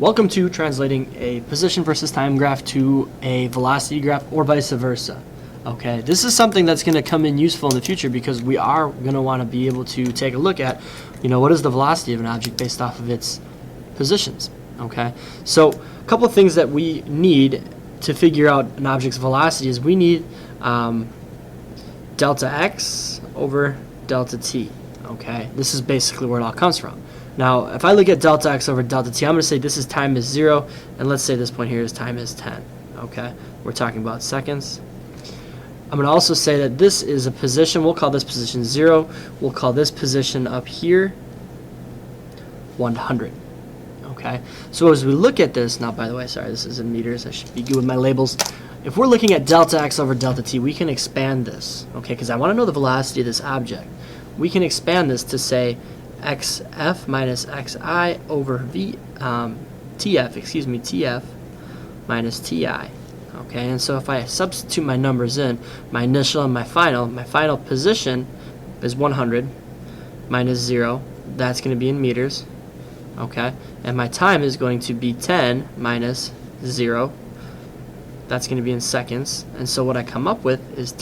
Welcome to translating a position versus time graph to a velocity graph or vice versa. Okay, this is something that's going to come in useful in the future because we are going to want to be able to take a look at, what is the velocity of an object based off of its positions. Okay, so a couple of things that we need to figure out an object's velocity is we need delta x over delta t. Okay, this is basically where it all comes from. Now, if I look at delta x over delta t, I'm going to say this is time is 0, and let's say this point here is time is 10. Okay, we're talking about seconds. I'm going to also say that this is a position. We'll call this position 0. We'll call this position up here 100. Okay, so as we look at this, now by the way, sorry, this is in meters. I should be good with my labels. If we're looking at delta x over delta t, we can expand this, okay, because I want to know the velocity of this object. We can expand this to say xf minus xi over tf minus ti. Okay, and so if I substitute my numbers in, my initial and my final position is 100 minus 0. That's going to be in meters. Okay, and my time is going to be 10 minus 0. That's going to be in seconds. And so what I come up with is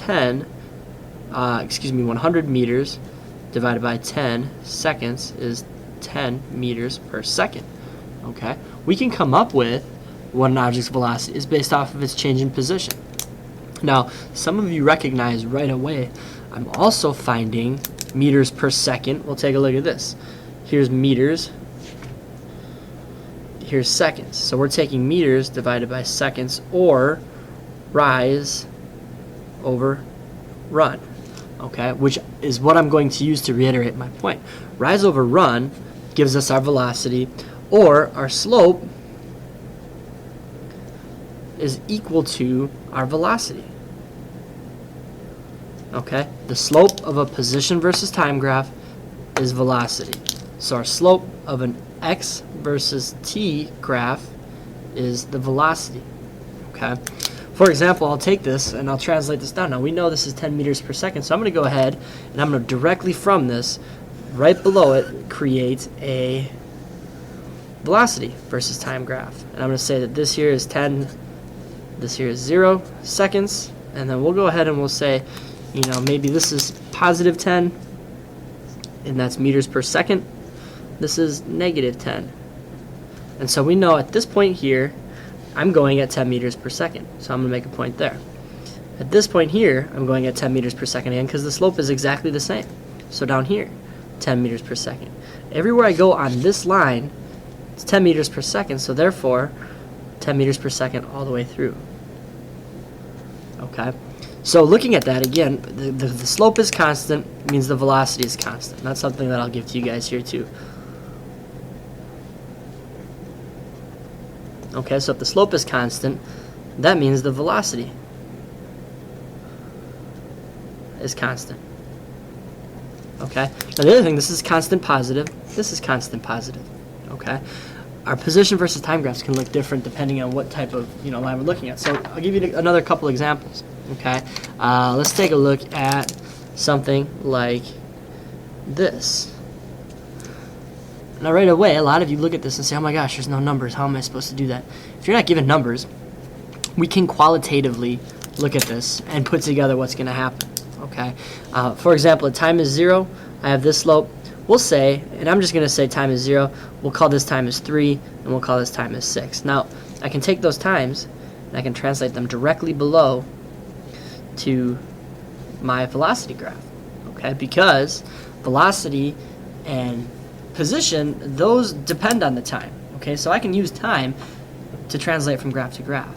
100 meters divided by 10 seconds is 10 meters per second. Okay, we can come up with what an object's velocity is based off of its change in position. Now, some of you recognize right away, I'm also finding meters per second. We'll take a look at this. Here's meters. Here's seconds. So we're taking meters divided by seconds, or rise over run. Okay, which is what I'm going to use to reiterate my point. Rise over run gives us our velocity, or our slope is equal to our velocity. Okay, the slope of a position versus time graph is velocity. So our slope of an x versus t graph is the velocity. Okay. For example, I'll take this and I'll translate this down. Now we know this is 10 meters per second, so I'm going to go ahead and I'm going to directly from this, right below it, create a velocity versus time graph. And I'm going to say that this here is 10, this here is 0 seconds, and then we'll go ahead and we'll say, maybe this is positive 10, and that's meters per second. This is negative 10. And so we know at this point here, I'm going at 10 meters per second, so I'm going to make a point there. At this point here, I'm going at 10 meters per second again because the slope is exactly the same. So down here, 10 meters per second. Everywhere I go on this line, it's 10 meters per second, so therefore 10 meters per second all the way through. Okay, so looking at that again, the slope is constant, means the velocity is constant. That's something that I'll give to you guys here too. Okay, so if the slope is constant, that means the velocity is constant. Okay, now the other thing, this is constant positive, this is constant positive. Okay, our position versus time graphs can look different depending on what type of line we're looking at. So I'll give you another couple examples. Okay, let's take a look at something like this. Now right away, a lot of you look at this and say, oh my gosh, there's no numbers. How am I supposed to do that? If you're not given numbers, we can qualitatively look at this and put together what's going to happen. Okay. For example, at time is 0, I have this slope. We'll say, and I'm just going to say time is 0. We'll call this time is 3, and we'll call this time is 6. Now, I can take those times, and I can translate them directly below to my velocity graph. Okay, because velocity and position, those depend on the time. Okay, so I can use time to translate from graph to graph.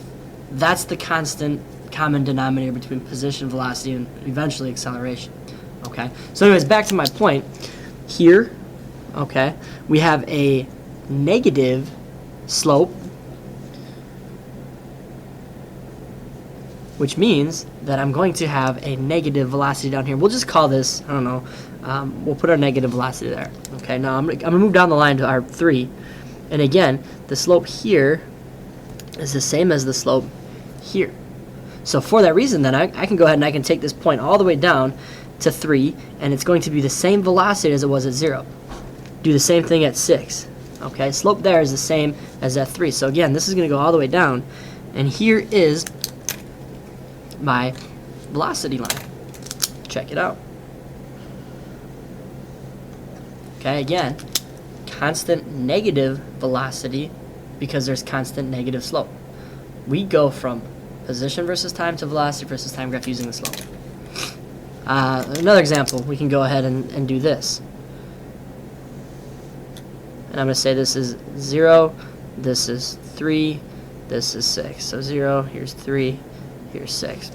That's the constant common denominator between position, velocity, and eventually acceleration. Okay, so anyways, back to my point here. Okay, we have a negative slope, which means that I'm going to have a negative velocity down here. We'll just call this, I don't know, we'll put our negative velocity there. Okay, now I'm gonna move down the line to our 3. And again, the slope here is the same as the slope here. So for that reason, then I can go ahead and I can take this point all the way down to 3, and it's going to be the same velocity as it was at 0. Do the same thing at 6. Okay, slope there is the same as F3. So again, this is going to go all the way down, and here is my velocity line. Check it out. Okay, again, constant negative velocity because there's constant negative slope. We go from position versus time to velocity versus time graph using the slope. Another example, we can go ahead and do this. And I'm going to say this is 0, this is 3, this is 6. So 0, here's 3, here's 6.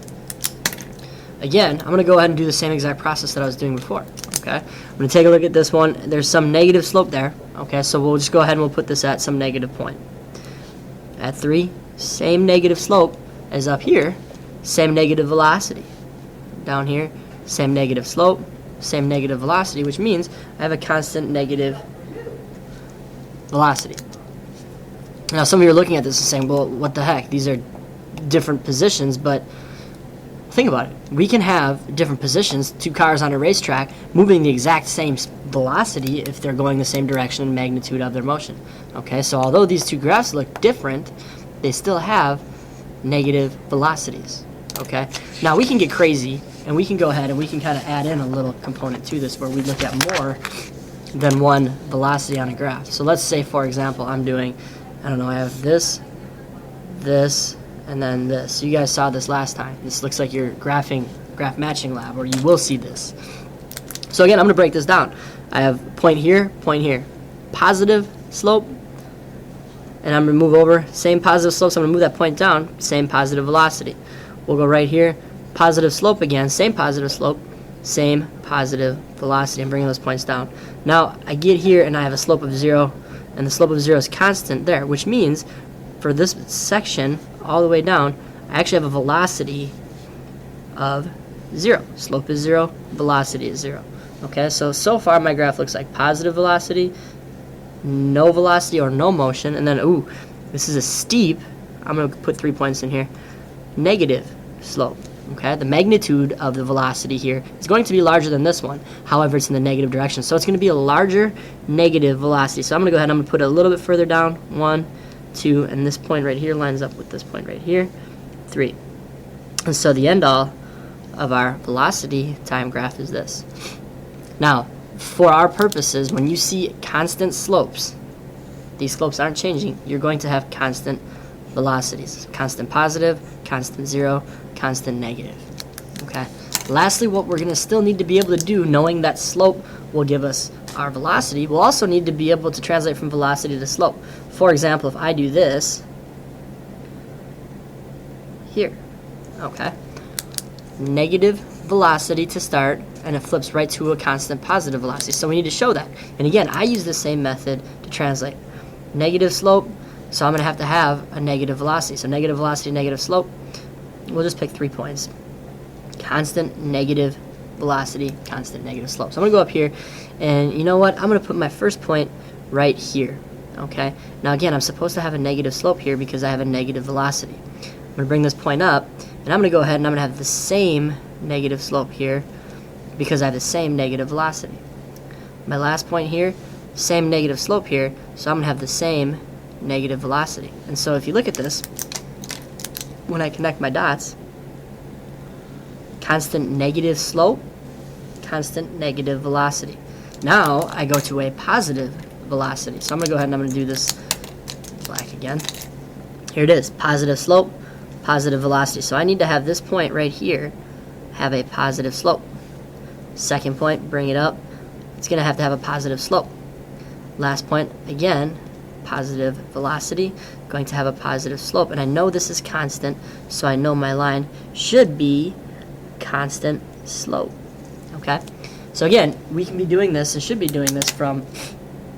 Again, I'm going to go ahead and do the same exact process that I was doing before. Okay, I'm going to take a look at this one. There's some negative slope there. Okay, so we'll just go ahead and we'll put this at some negative point. At 3, same negative slope as up here, same negative velocity. Down here, same negative slope, same negative velocity, which means I have a constant negative velocity. Now, some of you are looking at this and saying, well, what the heck? These are different positions, but think about it. We can have different positions, two cars on a racetrack, moving the exact same velocity if they're going the same direction and magnitude of their motion. Okay, so although these two graphs look different, they still have negative velocities. Okay, now we can get crazy and we can go ahead and we can kind of add in a little component to this where we look at more than one velocity on a graph. So let's say, for example, I'm doing, I don't know, I have this, this, and then this. You guys saw this last time. This looks like your graph matching lab, or you will see this. So again, I'm going to break this down. I have point here, positive slope, and I'm going to move over, same positive slope, so I'm going to move that point down, same positive velocity. We'll go right here, positive slope again, same positive slope, same positive velocity. I'm bringing those points down. Now, I get here and I have a slope of 0, and the slope of 0 is constant there, which means for this section all the way down, I actually have a velocity of 0. Slope is 0, velocity is 0. Okay, so far my graph looks like positive velocity, no velocity or no motion, and then, ooh, this is a steep, I'm going to put 3 points in here, negative slope. Okay, the magnitude of the velocity here is going to be larger than this one. However, it's in the negative direction, so it's going to be a larger negative velocity. So I'm going to go ahead and I'm going to put it a little bit further down. 1, 2, and this point right here lines up with this point right here. 3. And so the end all of our velocity time graph is this. Now, for our purposes, when you see constant slopes, these slopes aren't changing, you're going to have constant velocities. Constant positive, constant 0, constant negative. Okay. Lastly, what we're going to still need to be able to do, knowing that slope will give us our velocity, we'll also need to be able to translate from velocity to slope. For example, if I do this here, okay, negative velocity to start, and it flips right to a constant positive velocity. So we need to show that. And again, I use the same method to translate. Negative slope, so I'm going to have a negative velocity. So negative velocity, negative slope. We'll just pick 3 points. Constant negative velocity, constant negative slope. So I'm going to go up here, and you know what? I'm going to put my first point right here. Okay. Now again, I'm supposed to have a negative slope here because I have a negative velocity. I'm going to bring this point up, and I'm going to go ahead and I'm going to have the same negative slope here because I have the same negative velocity. My last point here, same negative slope here, so I'm going to have the same negative velocity. And so if you look at this, when I connect my dots, constant negative slope, constant negative velocity. Now I go to a positive velocity. So I'm going to go ahead and I'm going to do this black again. Here it is, positive slope, positive velocity. So I need to have this point right here have a positive slope. Second point, bring it up. It's going to have a positive slope. Last point, again, positive velocity, going to have a positive slope. And I know this is constant, so I know my line should be constant slope. Okay? So again, we can be doing this and should be doing this from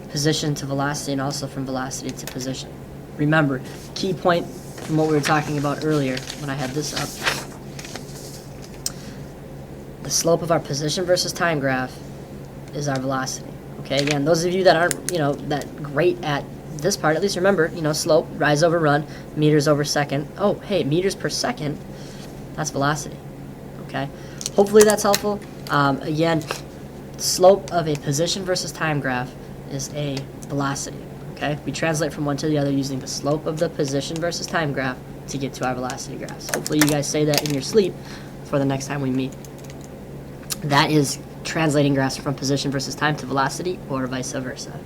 position to velocity and also from velocity to position. Remember, key point from what we were talking about earlier when I had this up. The slope of our position versus time graph is our velocity. Okay, again, those of you that aren't, that great at this part, at least remember, slope, rise over run, meters over second. Oh, hey, meters per second, that's velocity. Okay, hopefully that's helpful. Again, slope of a position versus time graph is a velocity. Okay. okay? We translate from one to the other using the slope of the position versus time graph to get to our velocity graphs. Hopefully you guys say that in your sleep for the next time we meet. That is translating graphs from position versus time to velocity or vice versa.